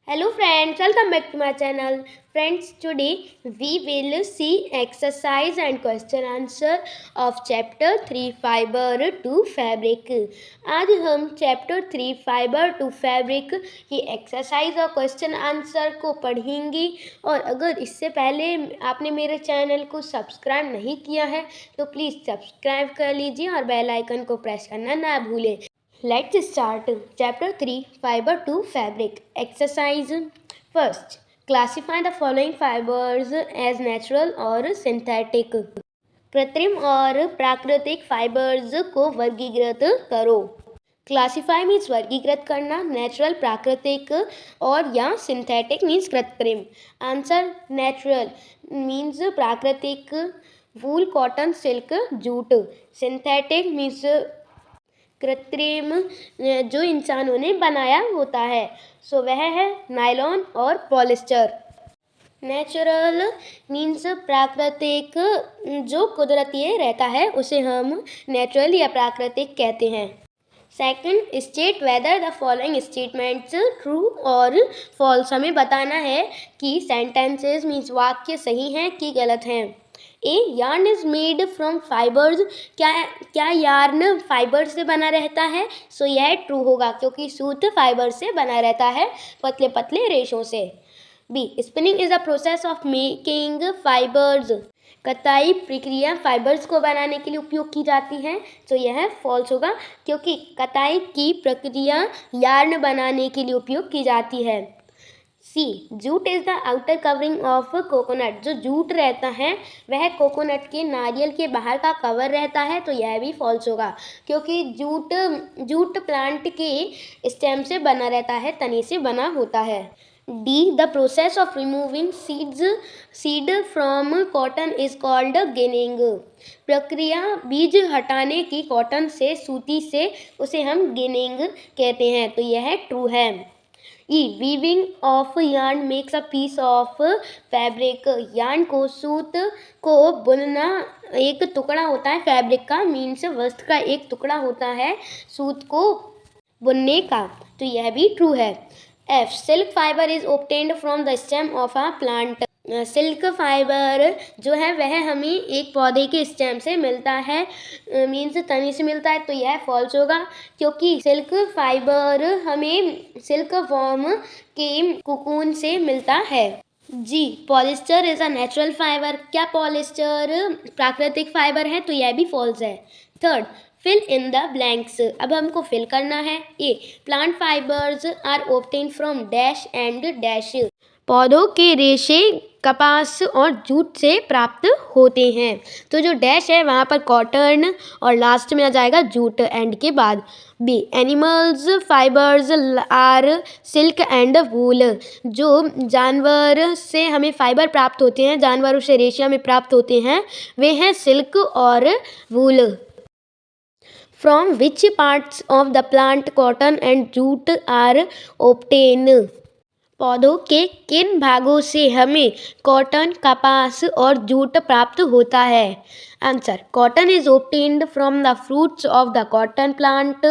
Hello friends, welcome back to my channel. Friends, today we will see exercise and question answer of chapter 3 fiber to fabric. आज हम chapter 3 fiber to fabric की exercise और question answer को पढ़ेंगे। और अगर इससे पहले आपने मेरे चैनल को सब्सक्राइब नहीं किया है तो प्लीज़ सब्सक्राइब कर लीजिए और बेल आइकन को प्रेस करना ना भूलें। Let's start. Chapter 3 Fiber to Fabric. Exercise. First, classify the following fibers as natural और synthetic. कृत्रिम और प्राकृतिक फाइबर्स को वर्गीकृत करो। क्लासीफाई मीन्स वर्गीकृत करना, नेचुरल प्राकृतिक और या सिंथेटिक मीन्स कृत्रिम। आंसर नेचुरल मीन्स प्राकृतिक, wool cotton silk jute. Synthetic means कृत्रिम जो इंसानों ने बनाया होता है, सो वह है नायलॉन और पॉलिस्टर। नेचुरल मीन्स प्राकृतिक, जो कुदरती रहता है उसे हम नेचुरल या प्राकृतिक कहते हैं। Second, state whether the following statements true और फॉल्स। हमें बताना है कि सेंटेंसेस मीन्स वाक्य सही हैं कि गलत हैं। A yarn is made from fibres. क्या यार्न फाइबर से बना रहता है? सो यह ट्रू होगा क्योंकि सूत फाइबर से बना रहता है, पतले पतले रेशों से। B spinning is the process of making fibres. कताई प्रक्रिया फाइबर्स को बनाने के लिए उपयोग की जाती है, तो यह फॉल्स होगा क्योंकि कताई की प्रक्रिया यार्न बनाने के लिए उपयोग की जाती है। C jute is the outer covering of coconut. जो जूट रहता है वह कोकोनट के नारियल के बाहर का कवर रहता है, तो यह भी फॉल्स होगा क्योंकि जूट प्लांट के स्टेम से बना रहता है, तने से बना होता है। D the process of removing seed from cotton is called ginning. प्रक्रिया बीज हटाने की कॉटन से, सूती से, उसे हम गिनिंग कहते हैं, तो यह ट्रू है। E weaving of yarn makes a piece of fabric. Yarn को, सूत को बुनना एक टुकड़ा होता है फैब्रिक का, मीन्स वस्त्र का एक टुकड़ा होता है सूत को बुनने का, तो यह भी ट्रू है। F silk fibre is obtained from the stem of a plant. Silk fibre जो है वह हमें एक पौधे के स्टेम से मिलता है, मीन्स तने से मिलता है, तो यह फॉल्स होगा क्योंकि सिल्क फाइबर हमें सिल्क वॉर्म के कुकून से मिलता है। G polyester is a natural fibre. क्या पॉलिस्टर प्राकृतिक फाइबर है? तो यह भी फॉल्स है। Third, fill in the blanks. अब हमको फिल करना है। A plant fibres are obtained from dash and dash. पौधों के रेशे कपास और जूट से प्राप्त होते हैं, तो जो डैश है वहाँ पर कॉटन और लास्ट में आ जाएगा जूट एंड के बाद। B animals fibres are silk and wool. जो जानवर से हमें फाइबर प्राप्त होते हैं, जानवरों से रेशे हमें प्राप्त होते हैं, वे हैं सिल्क और wool. From which parts of the plant cotton and jute are obtain. पौधों के किन भागों से हमें कॉटन, कपास और जूट प्राप्त होता है? Answer cotton is obtained from the fruits of the cotton plant.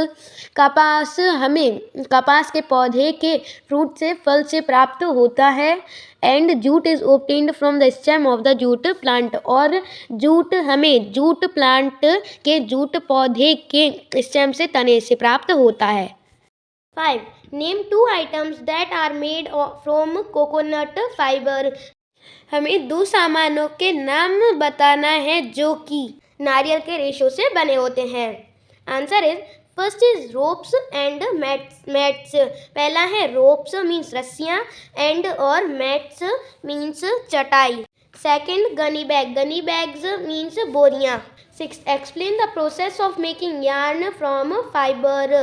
कपास हमें कपास के पौधे के फ्रूट से, फल से प्राप्त होता है। And jute is obtained from the stem of the jute plant. और जूट हमें जूट प्लांट के जूट पौधे के स्टेम से, तने से प्राप्त होता है। 5. Name 2 items that are made from coconut fiber. हमें 2 सामानों के नाम बताना है जो कि नारियल के रेशों से बने होते हैं। Answer is first is ropes and mats. पहला है रोप्स मीन्स रस्सियाँ, एंड और मैट्स मीन्स चटाई। सेकेंड गनी बैग्स मीन्स बोरियाँ। 6. Explain the process of making yarn from fibre.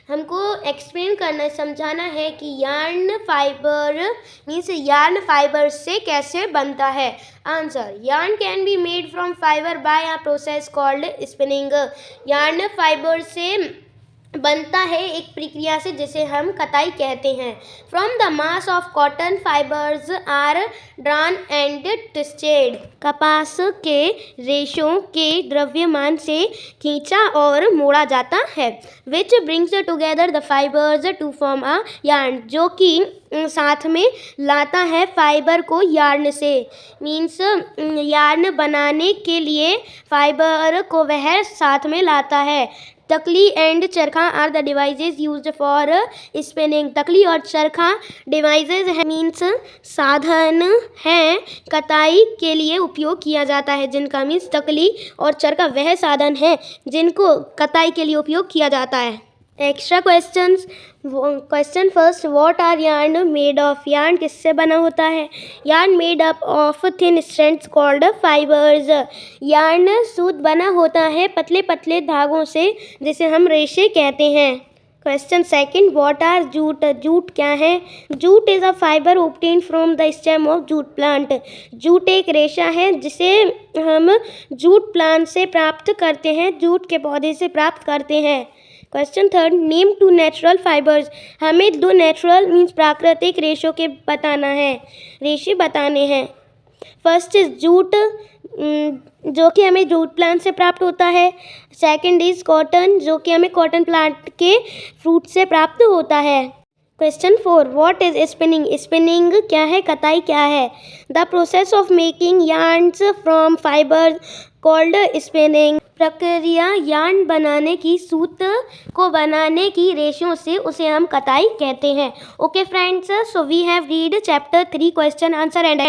हमको एक्सप्लेन करना, समझाना है कि yarn fibre means yarn fibre से कैसे बनता है। Answer yarn can be made from fibre by a process called spinning. Yarn fibre से बनता है एक प्रक्रिया से जिसे हम कताई कहते हैं। From the mass of cotton fibres are drawn and twisted. कपास के रेशों के द्रव्यमान से खींचा और मोड़ा जाता है। Which brings together the fibres to form a yarn, जो कि साथ में लाता है फाइबर को यार्न से। मीन्स यार्न बनाने के लिए फाइबर को वह साथ में लाता है। Takli and charkha are the devices used for spinning. तकली और चरखा डिवाइसेज है, मीन्स साधन हैं कताई के लिए उपयोग किया जाता है, जिनका मीन्स तकली और चरखा वह साधन है जिनको कताई के लिए उपयोग किया जाता है। Extra questions. Question first, what are yarn made of. Yarn किससे बना होता है? Yarn made up of thin strands called fibres. Yarn सूत बना होता है पतले पतले धागों से, जिसे हम रेशे कहते हैं। Question second, what are jute. Jute क्या है? Jute is a fibre obtain from the stem of jute plant. Jute एक रेशा है जिसे हम जूट प्लांट से प्राप्त करते हैं, जूट के पौधे से प्राप्त करते हैं। Question third, name two natural fibres. हमें 2 नेचुरल मीन्स प्राकृतिक रेशों के बताना है, रेशे बताने हैं। फर्स्ट इज जूट, जो कि हमें जूट प्लांट से प्राप्त होता है। सेकंड इज कॉटन, जो कि हमें कॉटन प्लांट के फ्रूट से प्राप्त होता है। Question 4, what is spinning. Spinning क्या है? कताई क्या है? The process of making yarns from fibres called spinning. प्रक्रिया यार्न बनाने की, सूत को बनाने की रेशों से, उसे हम कताई कहते हैं। Okay friends, so we have read chapter 3 question answer and